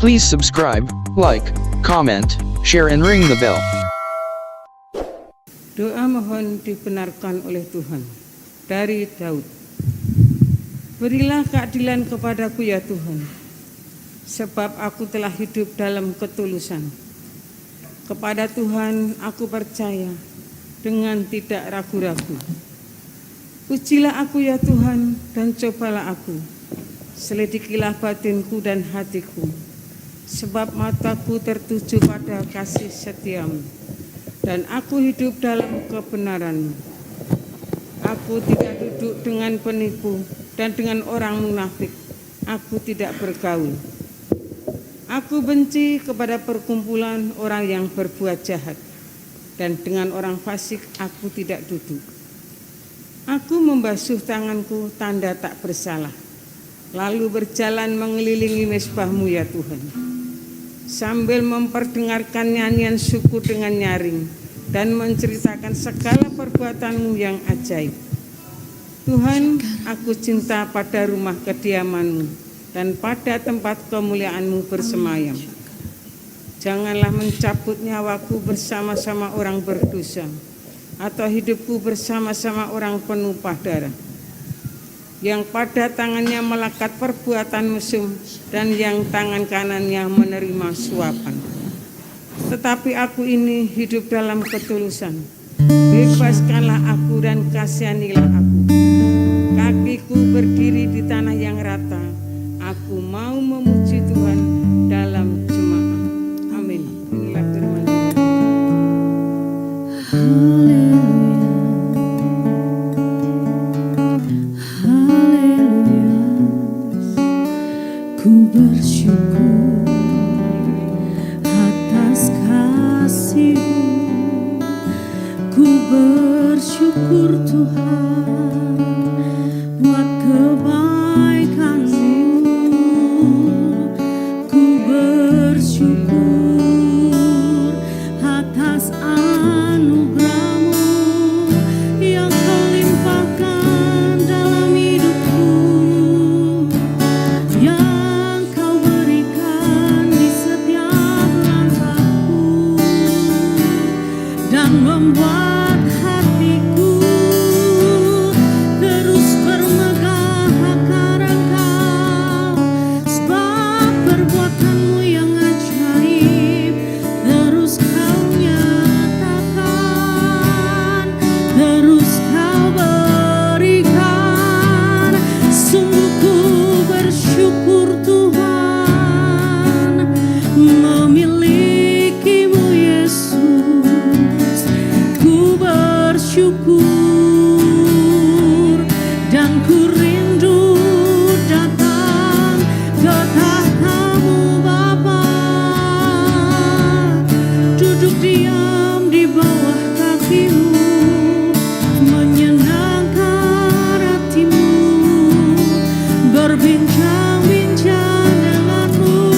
Please subscribe, like, comment, share and ring the bell. Doa mohon dibenarkan oleh Tuhan. Dari Daud. Berilah keadilan kepadaku ya Tuhan, sebab aku telah hidup dalam ketulusan. Kepada Tuhan aku percaya dengan tidak ragu-ragu. Ujilah aku ya Tuhan dan cobalah aku. Selidikilah batinku dan hatiku, sebab mataku tertuju pada kasih setiamu, dan aku hidup dalam kebenaran-Mu. Aku tidak duduk dengan penipu dan dengan orang munafik. Aku tidak bergaul. Aku benci kepada perkumpulan orang yang berbuat jahat, dan dengan orang fasik aku tidak duduk. Aku membasuh tanganku tanda tak bersalah, lalu berjalan mengelilingi mezbah-Mu ya Tuhan, sambil memperdengarkan nyanyian syukur dengan nyaring dan menceritakan segala perbuatan-Mu yang ajaib. Tuhan, aku cinta pada rumah kediaman-Mu dan pada tempat kemuliaan-Mu bersemayam. Janganlah mencabut nyawaku bersama-sama orang berdosa, atau hidupku bersama-sama orang penumpah darah, yang pada tangannya melekat perbuatan mesum dan yang tangan kanannya menerima suapan. Tetapi aku ini hidup dalam ketulusan. Bebaskanlah aku dan kasihanilah aku. Kakiku berdiri di tanah yang rata. Aku mau memuji Tuhan dalam jemaah. Amin. Inilah firman Tuhan. Ku bersyukur atas kasih-Mu. Ku bersyukur Tuhan buat kebaikan-Mu. Ku bersyukur atas anugerah-Mu yang Kau limpahkan dalam hidupku, yang Kau berikan di setiap langkahku, dan membuat hatiku terus bermegah akan Engkau. Sebab perbuatan-Mu yang ajaib terus Kau nyatakan, terus Kau berikan. Sungguh ku bersyukur Tuhan memiliki-Mu Yesus. Ku bersyukur dan ku rindu datang ke tahta-Mu Bapa, duduk diam di bawah kaki-Mu, menyenangkan hati-Mu, berbincang-bincang dengan-Mu.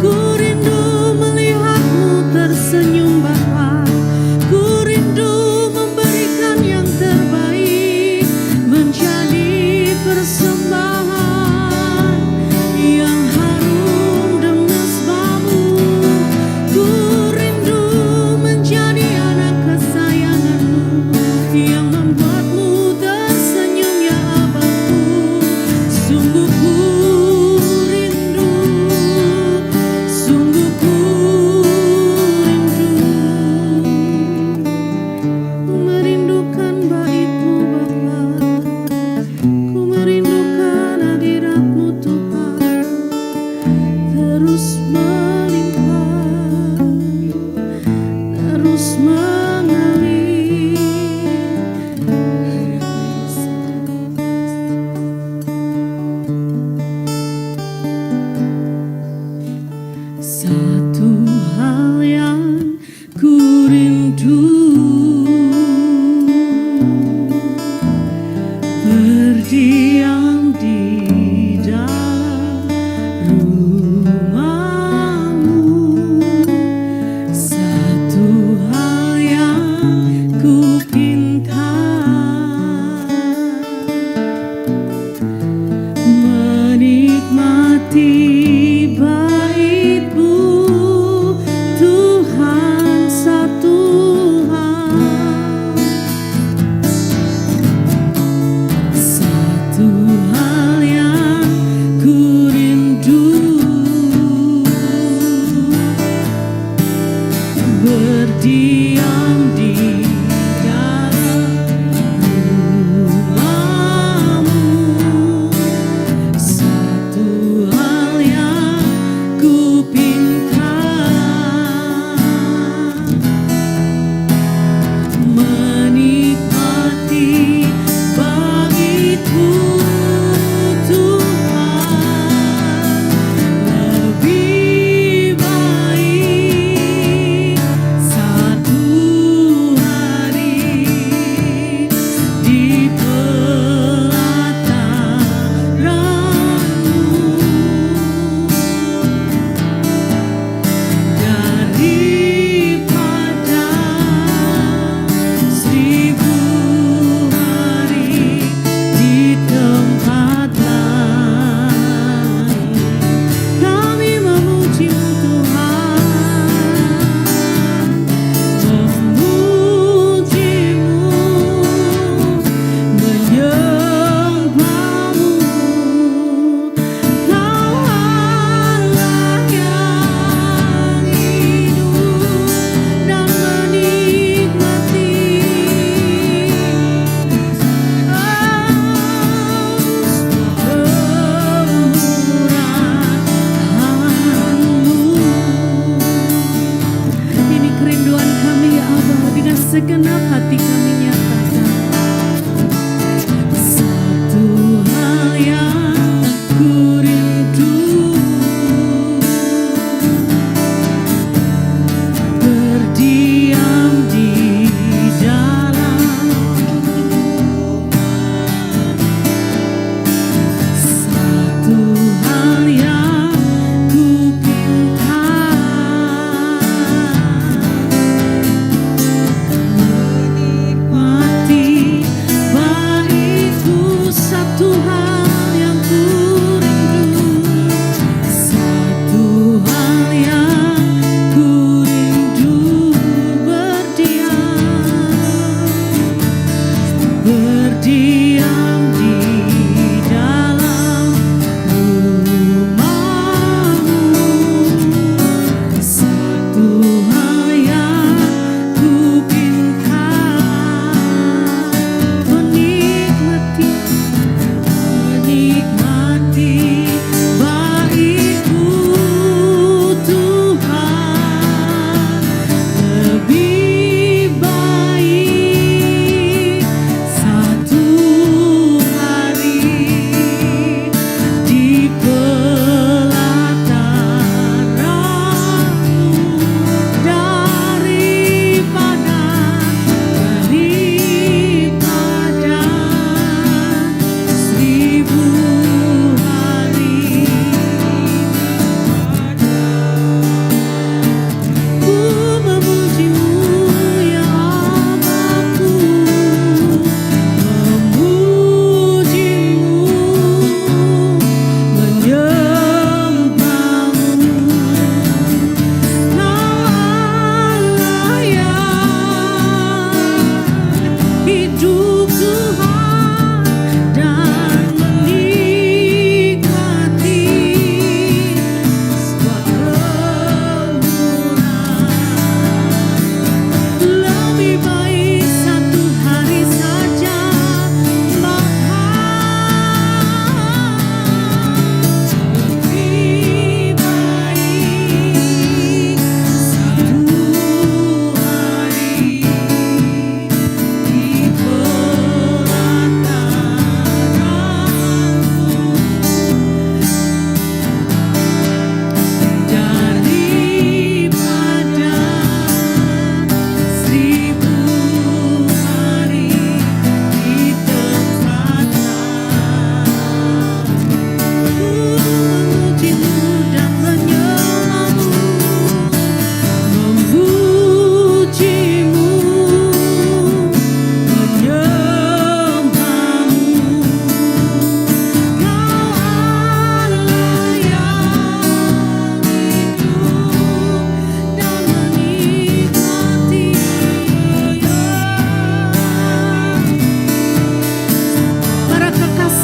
Ku rindu melihat-Mu tersenyum Bapa. Ku rindu memberikan yang terbaik, menjadi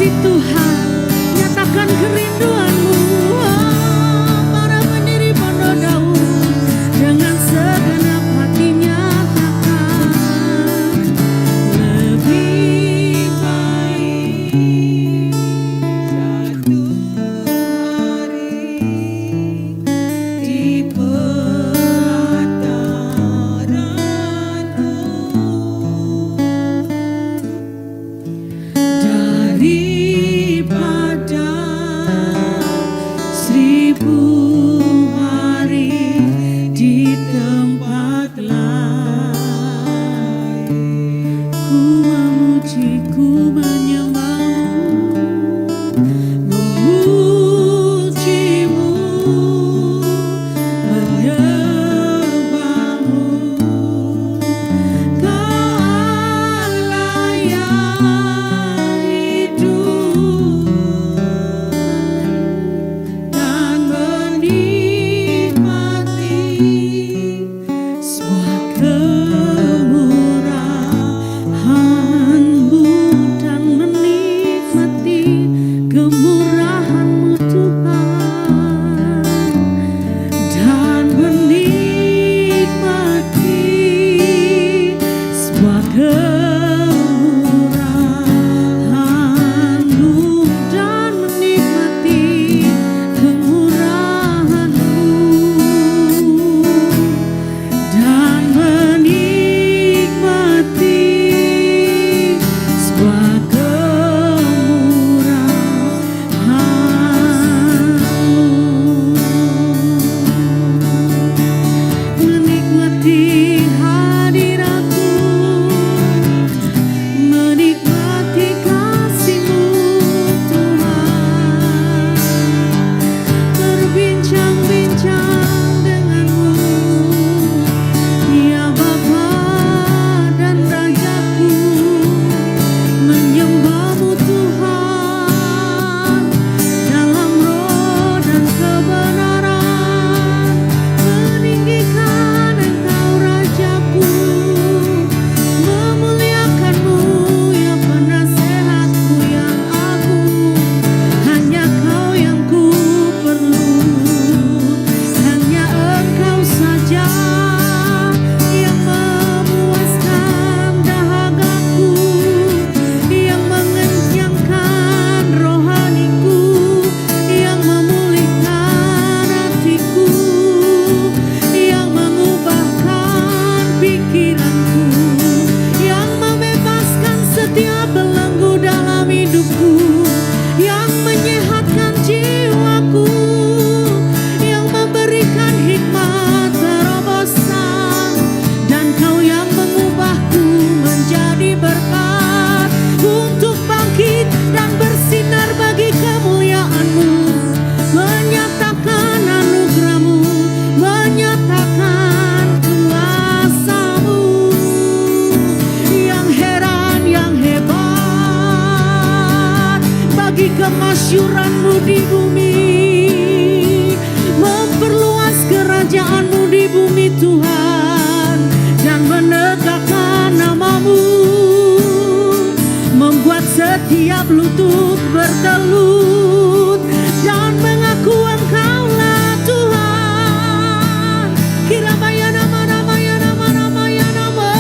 kasih Tuhan, nyatakan kerinduanmu. Para pendiri Pondok Daud dengan segenap hati nyatakan lebih baik satu hari di pelataranku daripada 1000 hari di tempat lain. Ku memuji, ku menyembahmu, memujimu, menyembahmu. Kau Allah yang hidup dan menikmati sebuah kemurahan-Mu dan menikmati kemurahan-Mu Tuhan dan menikmati sebuah kemurahan-Mu dan menikmati kemurahan-Mu dan menikmati sebuah kemurahan-Mu. Menikmati hadirat-Mu, menikmati kasih-Mu Tuhan, berbincang-bincang dengan-Mu, ya Bapa dan Rajaku, menyembah-Mu Tuhan dalam roh dan kebenaran, meninggikan Engkau Rajaku, memuliakan-Mu ya penasehat-Ku yang agung. Hanya Kau yang ku perlu, hanya Engkau saja yang memuaskan dahagaku, yang mengenyangkan rohaniku, yang memulihkan hatiku, yang mengubahkan pikiranku, yang membebaskan setiap belenggu dalam hidupku, yang menyehatkan jiwaku, yang memberikan hikmat terobosan, dan Kau yang mengubahku menjadi berkat untuk bangkit dan bersinar bagi kemuliaan-Mu, menyatakan anugerah-Mu, menyatakan kuasa-Mu yang heran, yang hebat, bagi kemasyuran-Mu di bumi, memperluas kerajaan-Mu di bumi Tuhan, dan menegakkan nama-Mu, membuat setiap lutut bertelut dan mengaku Engkaulah Tuhan. Kirabaya nama-nama ya nama-nama ya nama,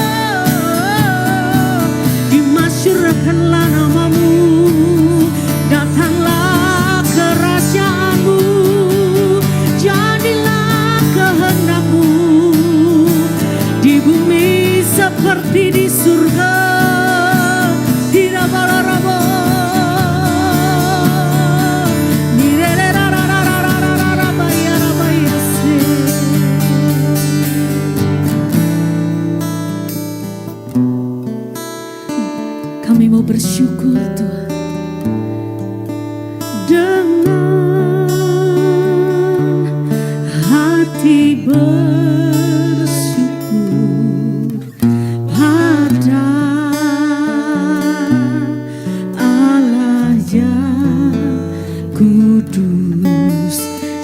dimasyurkanlah nama-Mu, datanglah kerajaan-Mu, jadilah kehendak-Mu di bumi seperti di surga. Hirabararabo, nirerarararararabayarabayase. Kami mau bersyukur Tuhan dengan hati bersyukur pada Allah yang kudus.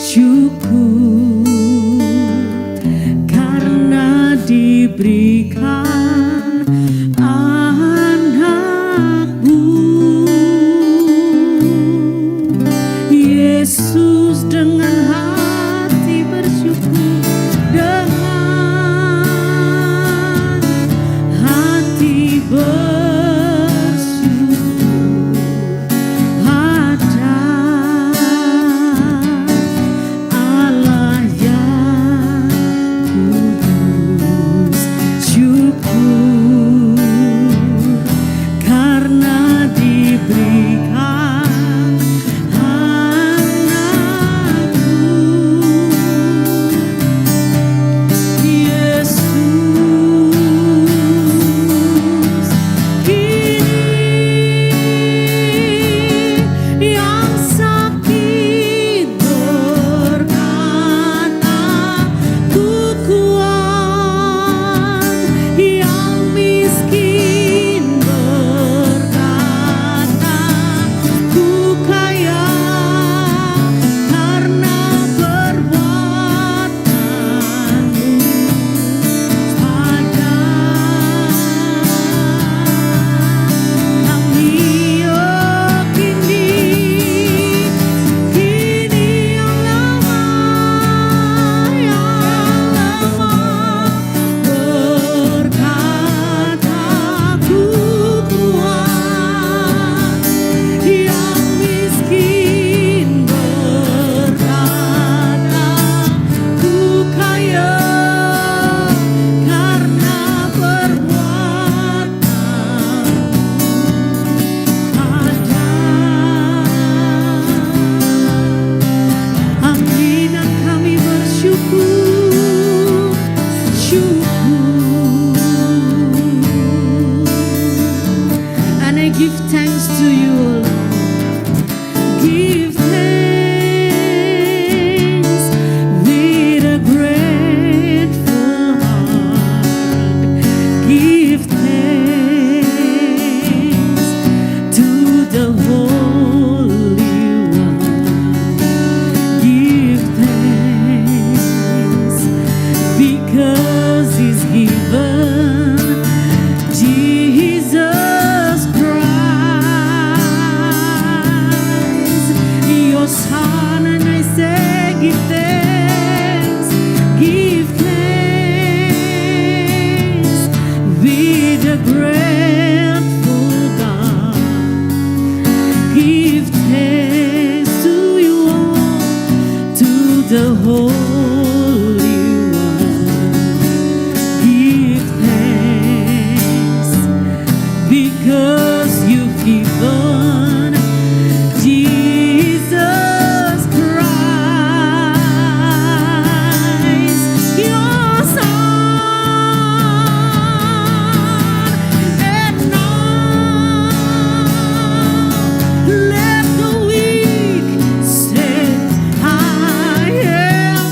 Syukur karena diberikan anakmu give thanks, give thanks with a grateful God. Give thanks to you all, to the Holy One. Give thanks because you've given Jesus Christ, your Son. And now let the weak say, I am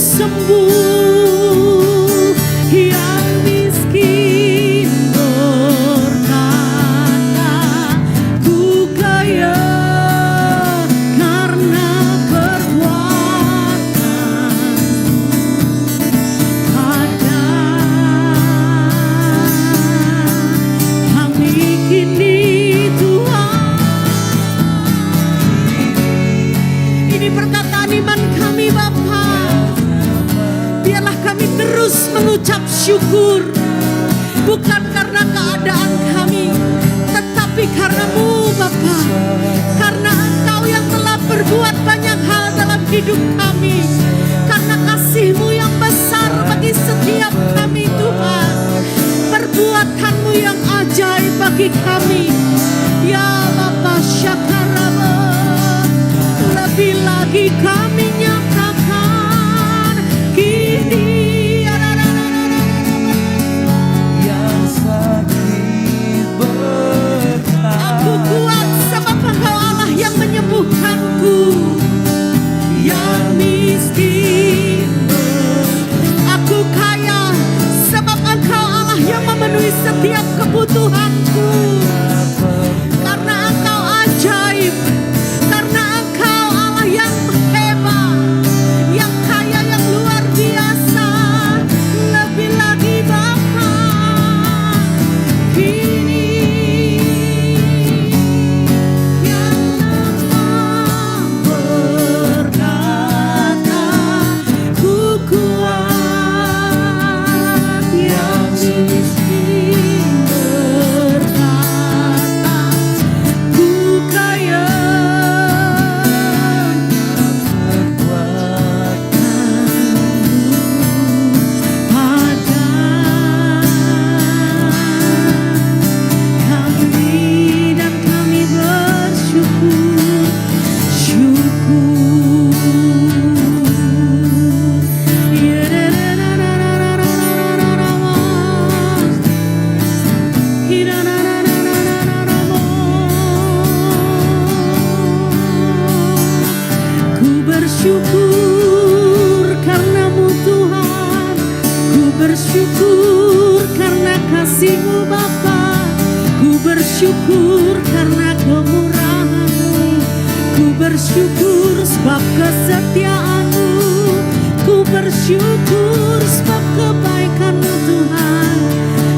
sembuh, yang miskin berkata, ku kaya karena perbuatan pada kami kini Tuhan. Ini perkataan iman kami Bapa. Biarlah kami terus mengucap syukur, bukan karena keadaan kami, tetapi karena-Mu Bapa. Karena Engkau yang telah berbuat banyak hal dalam hidup kami, karena kasih-Mu yang besar bagi setiap kami Tuhan, perbuatan-Mu yang ajaib bagi kami. Ya Bapa Syakaraba, lebih lagi kami nyatakan kini yang sakit berkata, aku kuat sebab Engkau Allah yang menyembuhkanku. Yang miskin aku kaya sebab Engkau Allah yang memenuhi setiap kebutuhanku. Karena Engkau ajaib, karena Engkau Allah yang hebat, yang kaya, yang luar biasa. Lebih lagi Bapa, kini yang nama berkata, ku kuat, yang miskin berkata, ku kaya pada kami, dan kami bersyukur, syukur. Ku bersyukur karena-Mu Tuhan, ku bersyukur karena kasih-Mu Bapa, ku bersyukur karena kemurahan-Mu, ku bersyukur sebab kesetiaan-Mu, ku bersyukur sebab kebaikan-Mu Tuhan.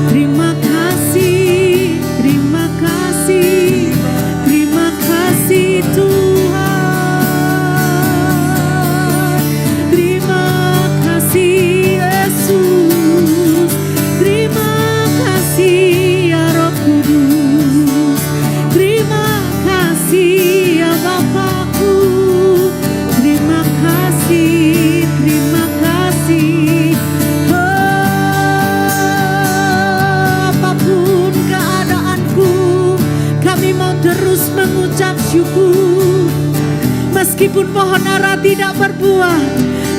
Terima kasih, terima kasih, terima kasih Tuhan. Terima kasih Yesus, terima kasih ya Roh Kudus, terima kasih ya Bapakku, terima kasih, terima kasih. Apapun keadaanku, kami mau terus mengucap syukur. Meskipun pohon ara tidak berbuah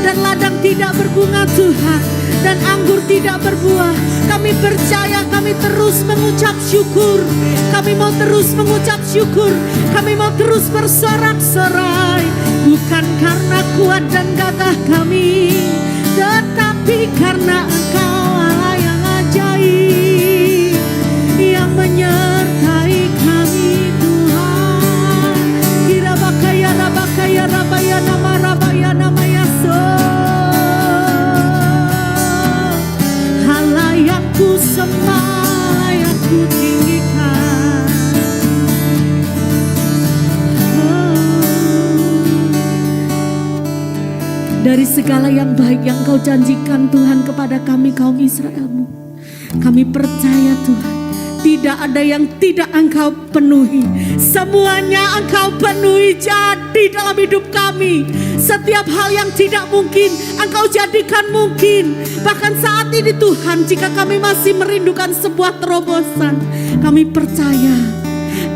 dan ladang tidak berbunga Tuhan, dan anggur tidak berbuah, kami percaya kami terus mengucap syukur. Kami mau terus mengucap syukur, kami mau terus bersorak-sorai. Bukan karena kuat dan gagah kami, tetapi karena Engkau Allah yang ajaib, yang menyertai kami Tuhan. Kirabakaya rabakaya rabaya nama rabaya nama yaso. Halayakku sembah, layakku tinggikan. Dari segala yang baik yang Kau janjikan Tuhan kepada kami kaum Israel-Mu, kami percaya Tuhan, tidak ada yang tidak Engkau penuhi. Semuanya Engkau penuhi jadi dalam hidup kami. Setiap hal yang tidak mungkin Engkau jadikan mungkin. Bahkan saat ini Tuhan, jika kami masih merindukan sebuah terobosan, kami percaya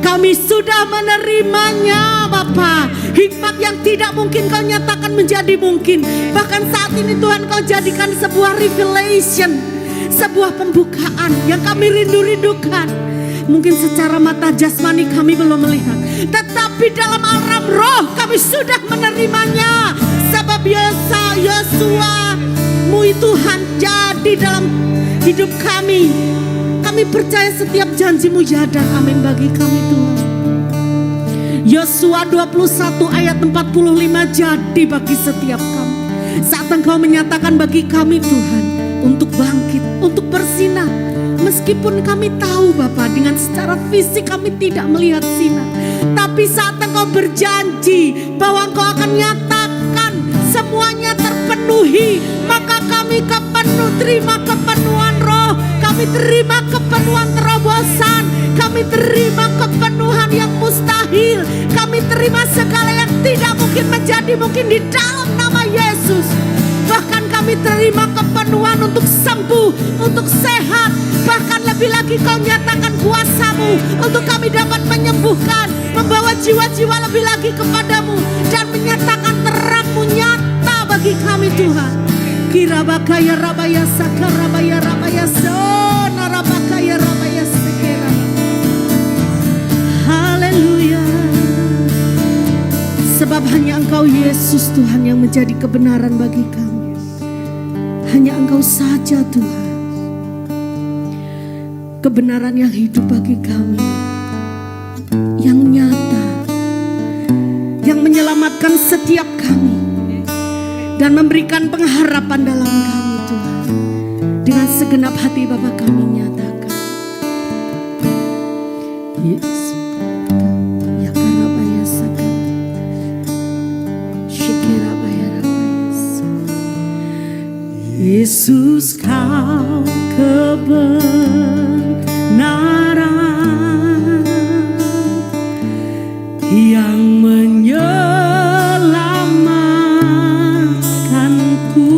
kami sudah menerimanya Bapa. Hikmat yang tidak mungkin Kau nyatakan menjadi mungkin. Bahkan saat ini Tuhan, Kau jadikan sebuah revelation, sebuah pembukaan yang kami rindu-rindukan. Mungkin secara mata jasmani kami belum melihat, tetapi dalam alam roh kami sudah menerimanya. Sebab Yosua-Mu Tuhan jadi dalam hidup kami. Kami percaya setiap janji-Mu ya dan amin bagi kami Tuhan. Yosua 21 ayat 45 jadi bagi setiap kami. Saat Engkau menyatakan bagi kami Tuhan untuk bangkit, untuk bersinar. Meskipun kami tahu Bapa dengan secara fisik kami tidak melihat sinar, tapi saat Engkau berjanji bahwa Engkau akan nyatakan semuanya terpenuhi, maka kami terima kepenuhan roh, kami terima kepenuhan terobosan, kami terima kepenuhan yang mustahil, kami terima segala yang tidak mungkin menjadi mungkin di dalam nama Yesus. Bahkan kami terima kepenuhan untuk sembuh, untuk sehat. Bahkan lebih lagi Kau nyatakan kuasa-Mu untuk kami dapat menyembuhkan, membawa jiwa-jiwa lebih lagi kepadamu, dan menyatakan terang-Mu nyata bagi kami Tuhan. Kirabakaya rabaya sakarabaya rabaya sona rabakaya rabaya sekera. Haleluya. Sebab hanya Engkau Yesus Tuhan yang menjadi kebenaran bagi kami. Hanya Engkau saja Tuhan, kebenaran yang hidup bagi kami, yang nyata, yang menyelamatkan setiap kami dan memberikan pengharapan dalam kami Tuhan. Dengan segenap hati Bapa kami nyatakan, Yesus. Yesus Kau kebenaran yang menyelamatkanku.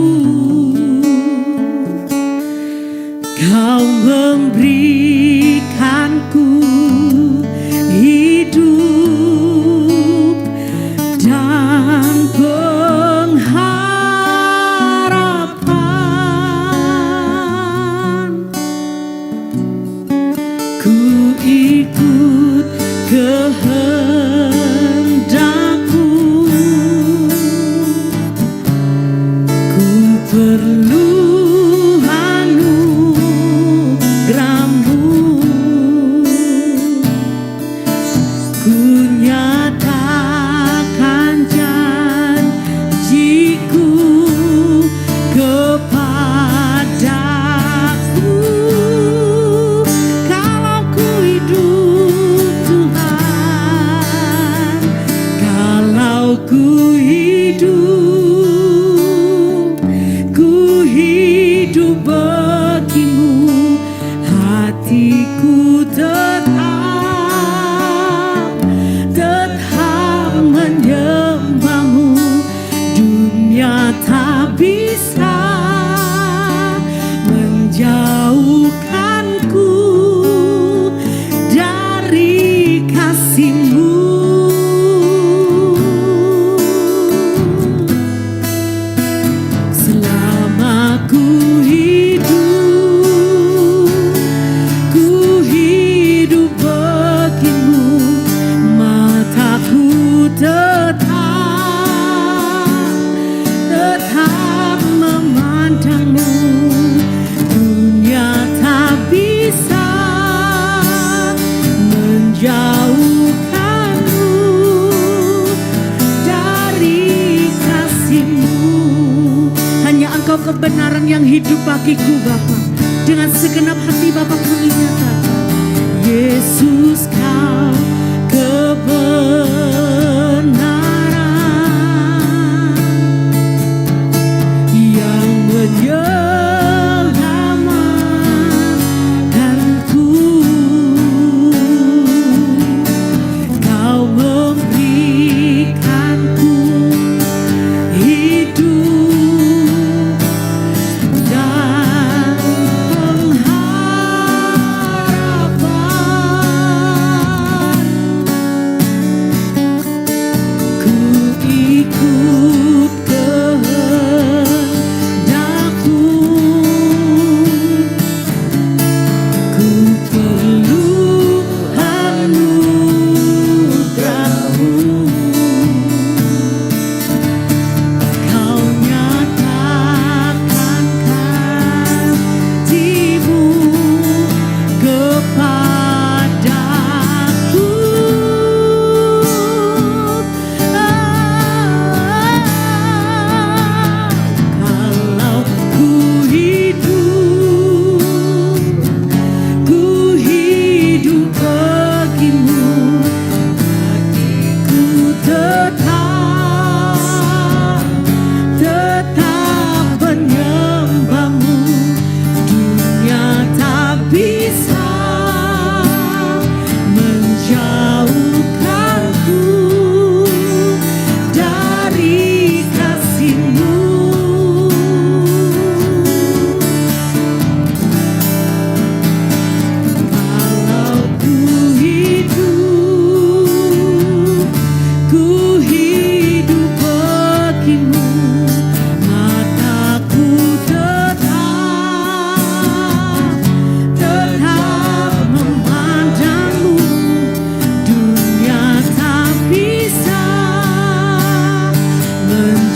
Kau memberikanku hidup dan kebenaran yang hidup bagiku Bapa. Dengan segenap hati Bapa kami nyatakan, Yesus Kau kebenaran yang menyelamatkanku. Kau memberikanku hidup dan pengharapan.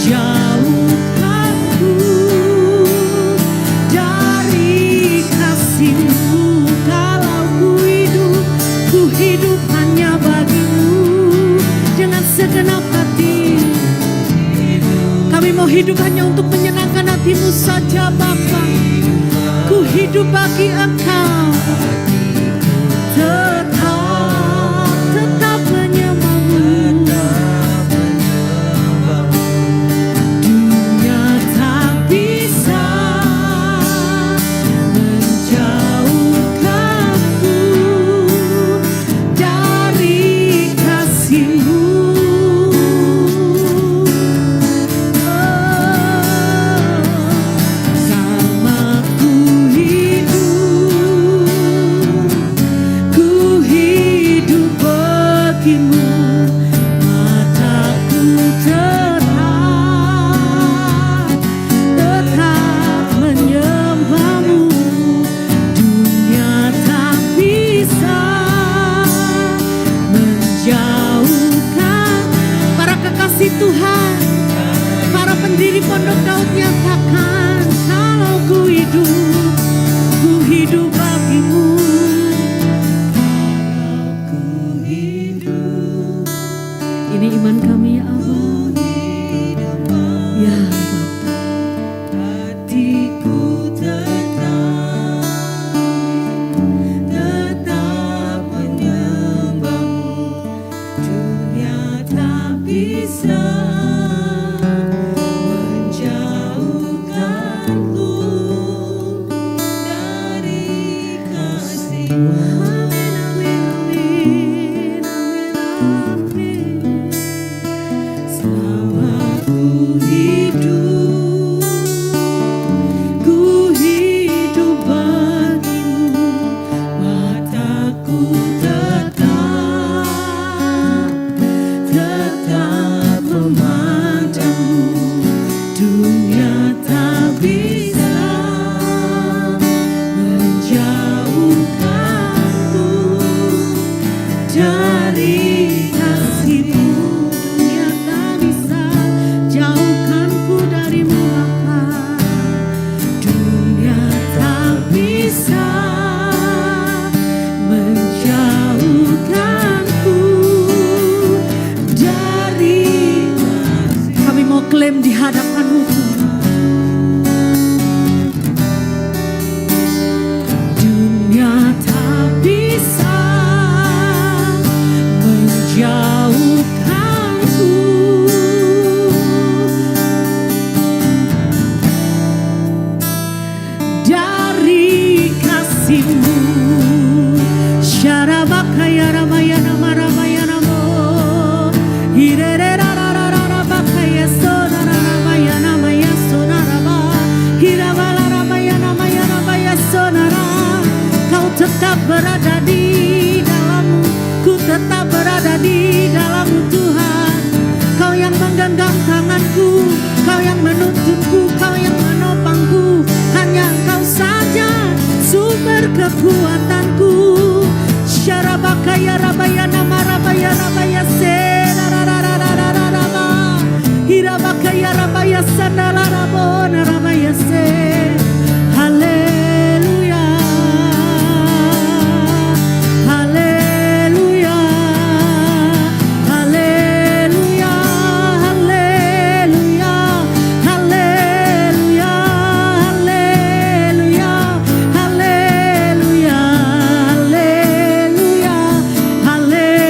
menjauhkanku dari kasih-Mu. Kalau ku hidup hanya bagi-Mu dengan segenap hati. Kami mau hidup hanya untuk menyenangkan hati-Mu saja Bapa. Ku hidup bagi Engkau, tetap menyembah-Mu. Dunia tak bisa menjauhkanku dari kasih-Mu. Sama ku hidup bagimu, mataku tetap menyembah-Mu. Dunia tak bisa menjauhkan. Para kekasih Tuhan, para pendiri Pondok Daud nyatakan, kalau ku hidup bagimu. Ini iman kami ya Allah, ya Bapa. Hatiku tetap menyembah-Mu. Dunia tak bisa menjauhkanku dari kasih-Mu. Amin, amin, amin, amin, amin. Selama ku hidup bagimu, mataku tetap memandang-Mu. Dunia tak bisa menjauhkanku dari kasih-Mu. Dunia tak bisa jauhkanku dari-Mu Bapa. Dunia tak bisa menjauhkanku dari. Kami mau klaim di hadapan-Mu Tuhan. Dunia tak bisa menjauhkanku dari kasih-Mu. Syarabakaya ramayana maramayana mo, hirererarararabakaya sonararamayana maya sonaraba, hirabalaramayana mayana maya sonara. Kau tetap berada di dalam-Mu, ku tetap berada di dalam-Mu Tuhan. Kau yang menggenggam tanganku, Kau yang menuntunku, Kau yang menopangku. Hanya Engkau saja sumber kekuatanku. Syarabakaya rabayana marabaya rabaya serarararararaba, hirabakaya rabaya sandalarabo narabaya se. Haleluya, haleluya, haleluya, haleluya, haleluya, haleluya, haleluya, haleluya, haleluya.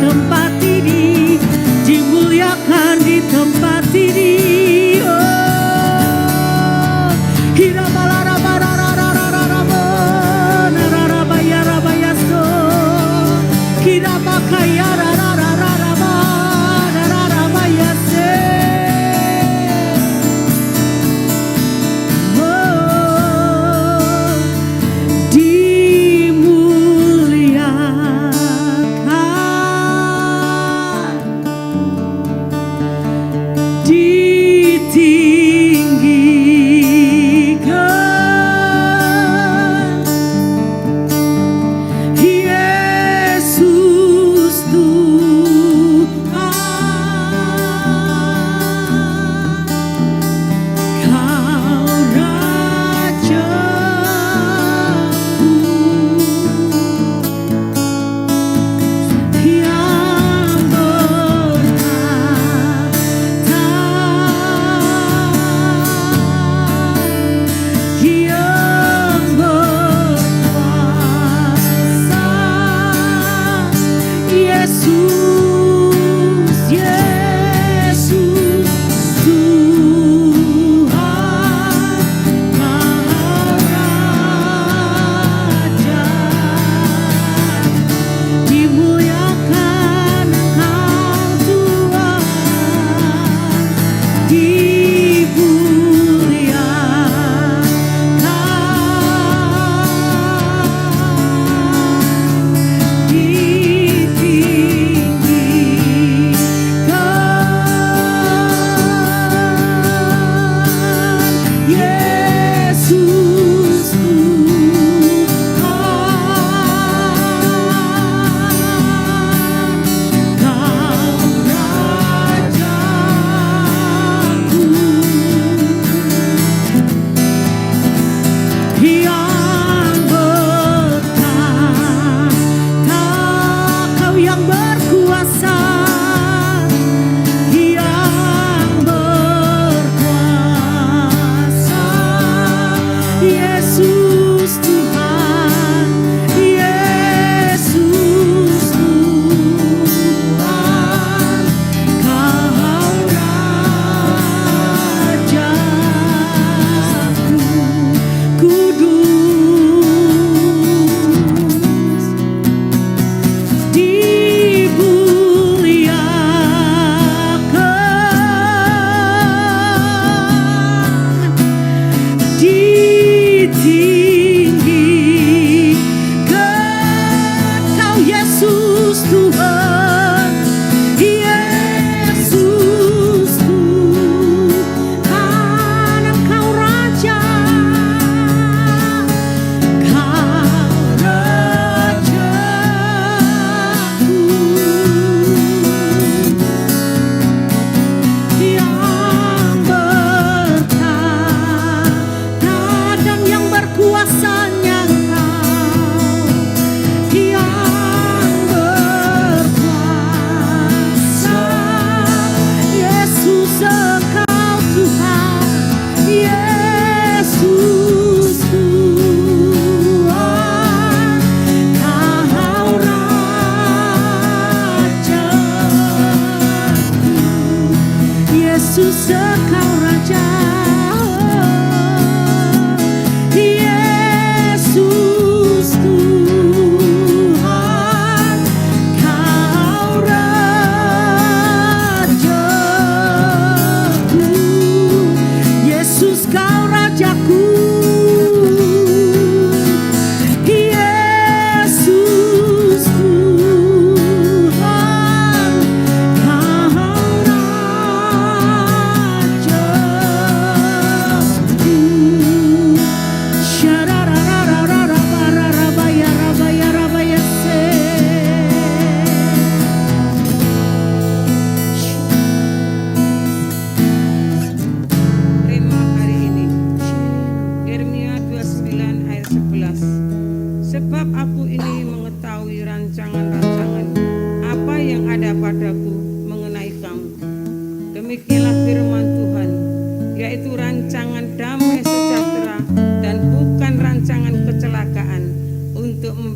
tempat ini, dimuliakan di tempat ini. Oh, hirabalarabarabarabarabaso, hirabakayararararabayase.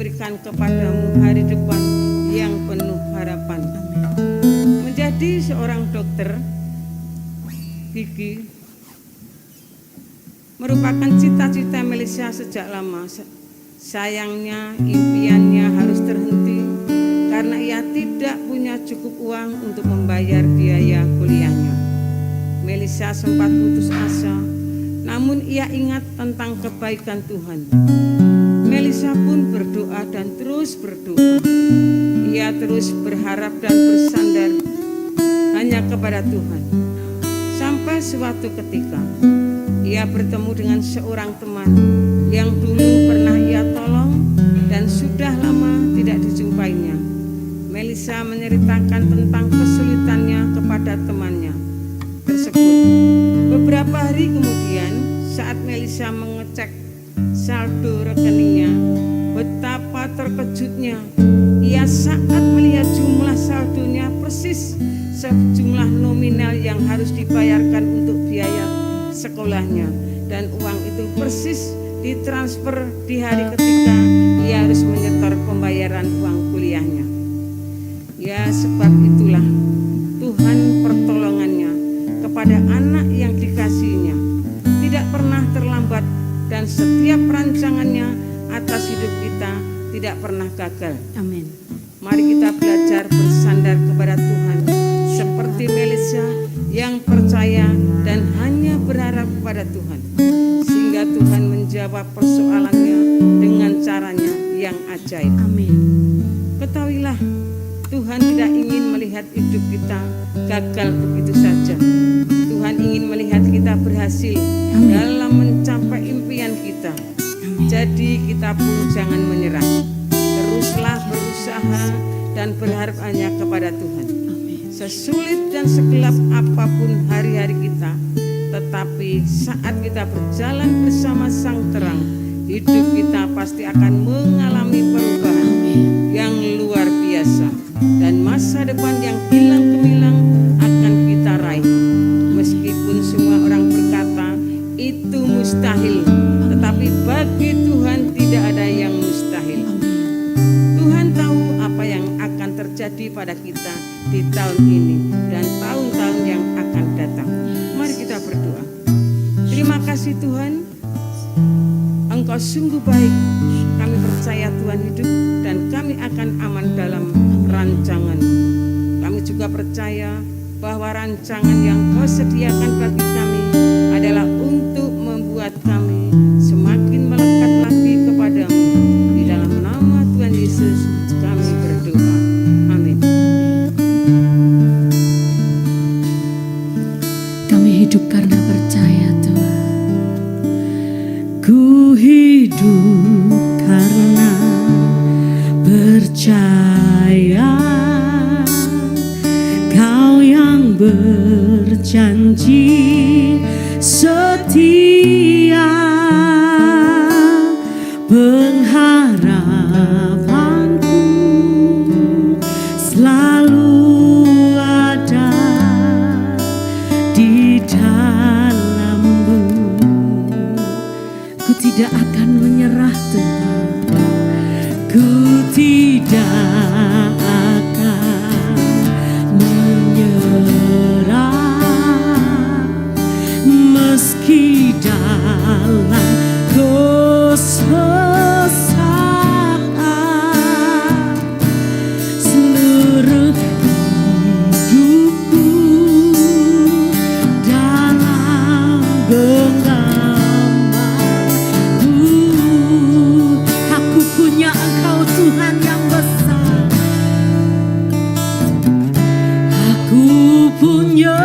memberikan kepadamu hari depan yang penuh harapan. Menjadi seorang dokter gigi merupakan cita-cita Melisa sejak lama. Sayangnya impiannya harus terhenti karena ia tidak punya cukup uang untuk membayar biaya kuliahnya. Melisa sempat putus asa, namun ia ingat tentang kebaikan Tuhan. Melisa pun berdoa dan terus berdoa. Ia terus berharap dan bersandar hanya kepada Tuhan. Sampai suatu ketika ia bertemu dengan seorang teman yang dulu pernah ia tolong dan sudah lama tidak dijumpainya. Melisa menceritakan tentang kesulitannya kepada temannya tersebut. Beberapa hari kemudian, saat Melisa mengecek saldo rekeningnya, betapa terkejutnya ia saat melihat jumlah saldonya persis sejumlah nominal yang harus dibayarkan untuk biaya sekolahnya, dan uang itu persis ditransfer di hari ketika ia harus menyetor pembayaran uang kuliahnya. Ya, sebab itulah Tuhan pertolongannya kepada anak yang dikasihinya tidak pernah terlambat, dan setiap rancangannya atas hidup kita tidak pernah gagal. Amin. Mari kita belajar bersandar kepada Tuhan seperti Melisa yang percaya dan hanya berharap kepada Tuhan, sehingga Tuhan menjawab persoalannya dengan caranya yang ajaib. Amin. Ketahuilah, Tuhan tidak ingin melihat hidup kita gagal begitu saja. Tuhan ingin melihat kita berhasil dalam mencapai impian kita. Jadi kita pun jangan menyerah. Teruslah berusaha dan berharap hanya kepada Tuhan. Sesulit dan segelap apapun hari-hari kita, tetapi saat kita berjalan bersama Sang Terang, hidup kita pasti akan mengalami perubahan yang luar biasa, dan masa depan yang hilang gemilang akan kita raih. Meskipun semua orang berkata itu mustahil, tetapi bagi Tuhan tidak ada yang mustahil. Tuhan tahu apa yang akan terjadi pada kita di tahun ini dan tahun-tahun yang akan datang. Mari kita berdoa. Terima kasih Tuhan, Engkau sungguh baik. Kami percaya Tuhan hidup dan kami akan aman dalam rancangan. Kami juga percaya bahwa rancangan yang Kau sediakan bagi kami adalah untuk membuat kami semakin melekat lagi kepadamu. Di dalam nama Tuhan Yesus kami berdoa. Amin. Kami hidup karena percaya Tuhan. Ku hidup karena percaya. Kau yang berjanji setia, pengharapanku selalu ada di dalam-Mu. Ku tidak akan menyerah Tuhan, ku tidak akan menyerah, meski dalam kesesakan seluruh hidupku dalam genggamanmu. Aku punya Engkau Tuhan yang besar, aku punya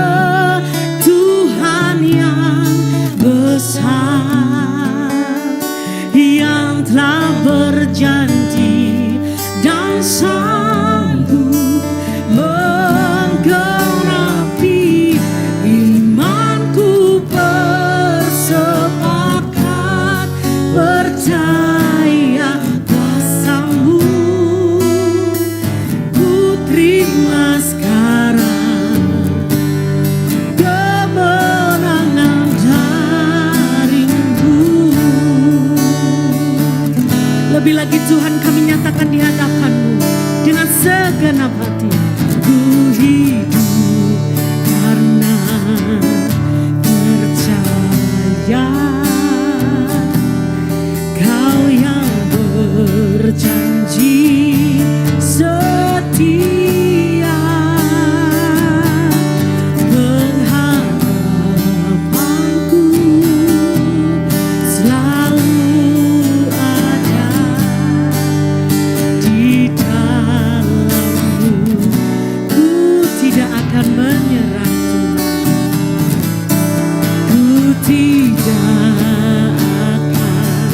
Tuhan yang besar, yang telah berjanji dan sanggup menggenapi imanku. Bersepakat percaya kuasa-Mu, ku terima sekarang kemenangan dari-Mu. Lebih lagi Tuhan, kami nyatakan di hadapan-Mu dengan segenap hati. Ku hidup karena percaya Kau yang berjanji setia. Pengharapanku selalu ada di dalam-Mu. Ku tidak akan menyerah Tuhan. Ku tidak akan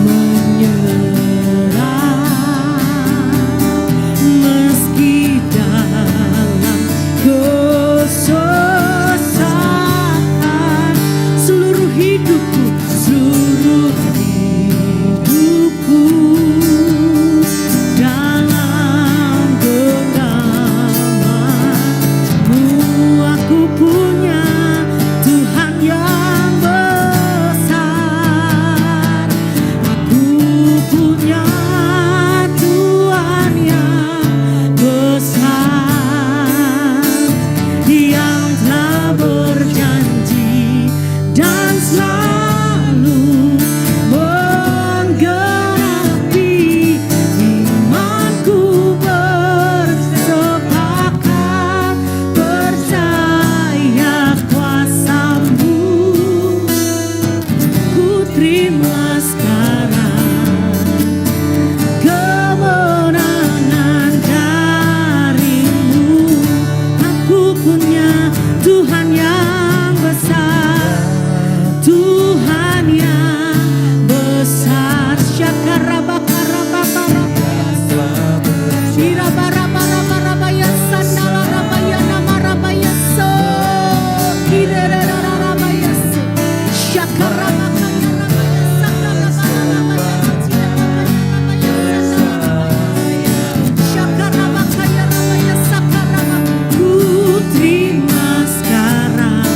menyerah meski dalam kesusahan. Seluruh hidupku dalam genggaman-Mu. Aku punya Tuhan yang besar. Aku punya Tuhan yang besar, yang telah berjanji dan selalu menggenapi imanku. Bersepakat percaya kuasa-Mu. Ku terima sekarang kemenangan dari-Mu. Aku punya Tuhan yang besar, Tuhan yang besar. Shirabarabarabarabaya sandalabarabaya namarabaya so. Kirererarabaya so. Shakaramakaya rabaya sandalabarabaya tirabakaya rabaya sandalabaya. Shakaramakaya rabaya sakarama. Ku terima sekarang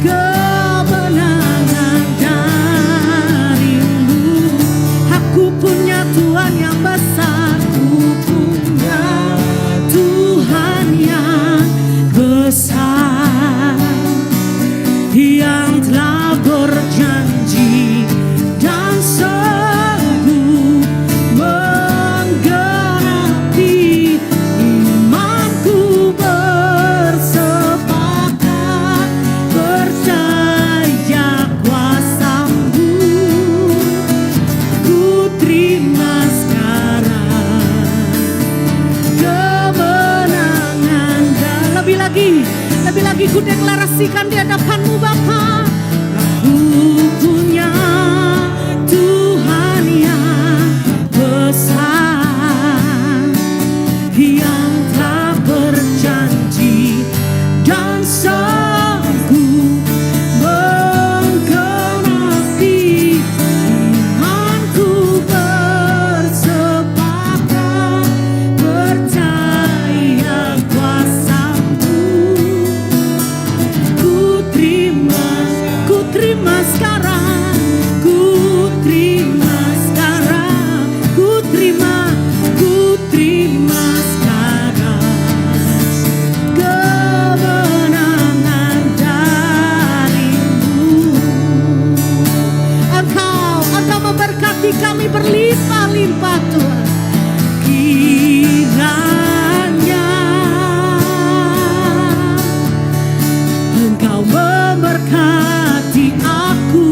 kemenangan dari-Mu. Aku punya Tuhan yang besar, ku punya Tuhan yang besar, yang telah berjanji dan sanggup menggenapi imanku. Bersepakat percaya kuasa-Mu. Ku terima sekarang kemenangan. Dan lebih lagi ku deklarasikan di hadapan-Mu Bapa. Aku punya Tuhan yang besar, yang telah berjanji dan sanggup menggenapi imanku. Bersepakat percaya kuasa-Mu. Ku terima sekarang, ku terima sekarang, ku terima sekarang kemenangan dari-Mu. Engkau memberkati kami berlimpah-limpah Tuhan. Kiranya Engkau memberkati aku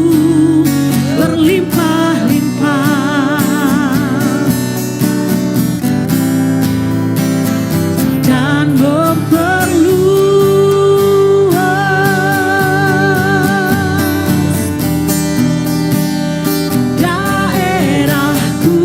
berlimpah-limpah dan memperluas daerahku.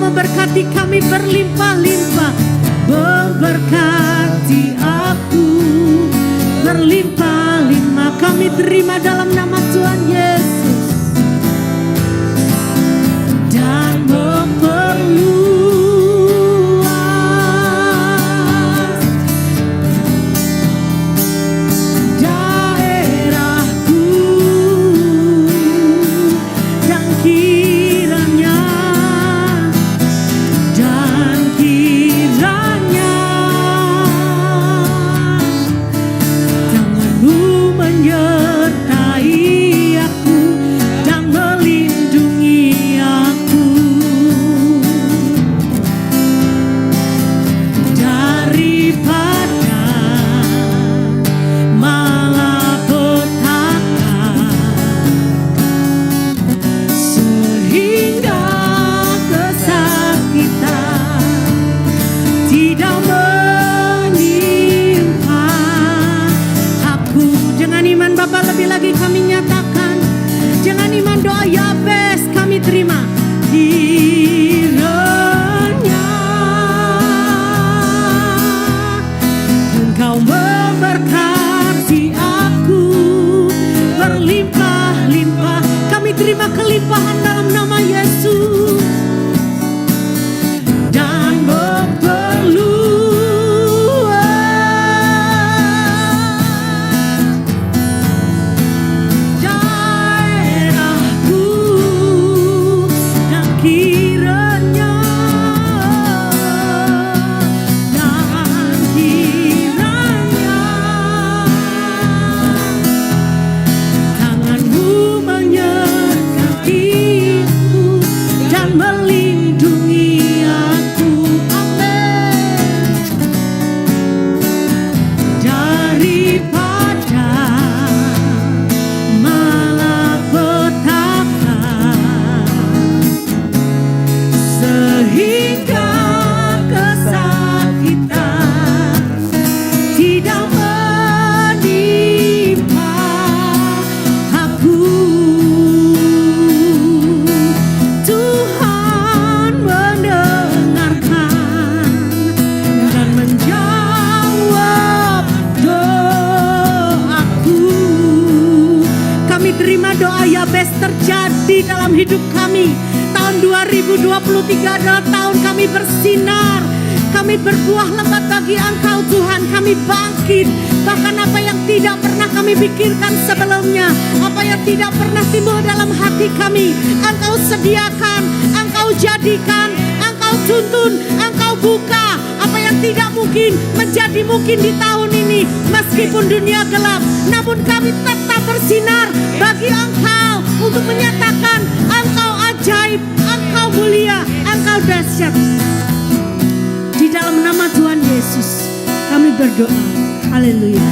memberkati kami berlimpah-limpah. Memberkati aku berlimpah-limpah. Kami terima dalam nama Tuhan Yesus. Dan memperluas daerahku, dan kiranya tanganmu menyertai aku dan melindungi aku daripada malapetaka, sehingga kesakitan tidak menimpa aku. Dengan iman Bapa, lebih lagi kami nyatakan, dengan iman doa Yabes kami terima. Kiranya Engkau memberkati aku berlimpah-limpah. Kami terima kelimpahan dalam nama Yesus. Dan memperluas daerahku, dan kiranya tanganmu menyertaiku dan melindungi aku. Amin. Daripada malapetaka, sehingga kesakitan tidak menimpa aku. Tuhan mendengarkan dan menjawab doaku. Kami terima doa Yabes terjadi dalam hidup kami. Tahun 2023 adalah tahun kami bersinar. Kami berbuah lebat bagi Engkau Tuhan. Kami bangkit. Bahkan apa yang tidak pernah kami pikirkan sebelumnya, apa yang tidak pernah timbul dalam hati kami, Engkau sediakan, Engkau jadikan, Engkau tuntun, Engkau buka. Apa yang tidak mungkin menjadi mungkin di tahun ini. Meskipun dunia gelap, namun kami tetap bersinar bagi Engkau untuk menyatakan Engkau ajaib, Engkau mulia, Engkau dahsyat. Di dalam nama Tuhan Yesus kami berdoa. Haleluya.